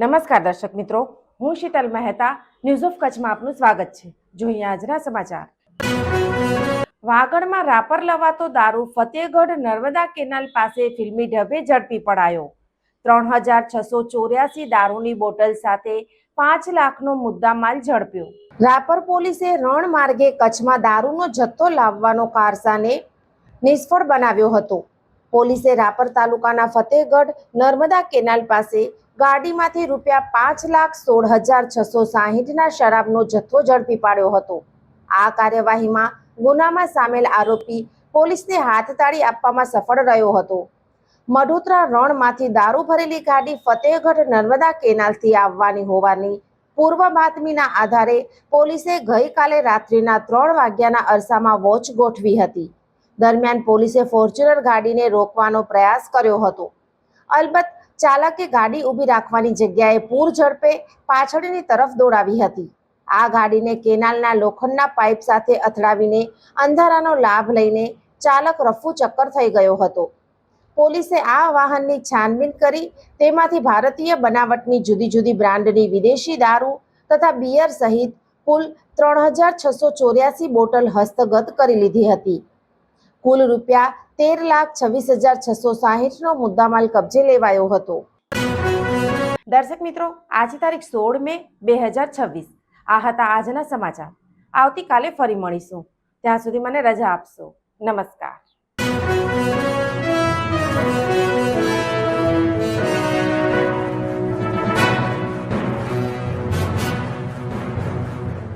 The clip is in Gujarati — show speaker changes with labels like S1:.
S1: નમસ્કાર દર્શક મિત્રો, હું શીતલ મહેતા ન્યૂઝ ઓફ કચ્છમાં આપનું સ્વાગત છે। જોઈએ આજના સમાચાર। વાગડમાં રાપર લવાતો દારૂ ફતેહગઢ નર્મદા કેનાલ પાસે ફિલ્મી ઢબે ઝડપી પડાયો। 3684 દારૂની બોટલ સાથે 5 લાખનો મુદ્દામાલ ઝડપ્યો। રાપર પોલીસે રણ માર્ગે કચ્છમાં દારૂનો જથ્થો લાવવાનો કારસાને નિષ્ફળ બનાવ્યો હતો। પોલીસે રાપર તાલુકાના ફતેહગઢ નર્મદા કેનાલ પાસે ગાડીમાંથી ₹5,16,660ના શરાબનો જથ્થો ઝડપી પાડ્યો હતો। આ કાર્યવાહીમાં ગુનામાં સામેલ આરોપી પોલીસને હાથતાળી આપવામાં સફળ રહ્યો હતો। મઢોતરા રણમાંથી દારૂ ભરેલી ગાડી ફતેહગઢ નર્મદા કેનાલથી આવવાની હોવાની પૂર્વ બાતમીના આધારે પોલીસે ગઈકાલે રાત્રિના 3 વાગ્યાના અરસામાં વોચ ગોઠવી હતી। દરમિયાન પોલીસે ફોર્ચ્યુનર ગાડીને રોકવાનો પ્રયાસ કર્યો હતો। અલબત્ત ચાલકે ગાડી ઊભી રાખવાની જગ્યાએ પૂર ઝડપે પાછળની તરફ દોડાવી હતી। આ ગાડીને કેનાલના લોખંડના પાઇપ સાથે અથડાવીને અંધારાનો લાભ લઈને ચાલક રફુ ચક્કર થઈ ગયો હતો। પોલીસે આ વાહનની છાનબીન કરી તેમાંથી ભારતીય બનાવટની જુદી જુદી બ્રાન્ડની વિદેશી દારૂ તથા બિયર સહિત કુલ 3684 બોટલ હસ્તગત કરી લીધી હતી। કુલ ₹13,26,660નો મુદ્દામાલ કબજે લેવાયો હતો। દર્શક મિત્રો, આજે તારીખ 16 મે 2026 આ હતા આજના સમાચાર। આવતીકાલે ફરી મળીશું, ત્યાં સુધી મને રજા આપશો। નમસ્કાર।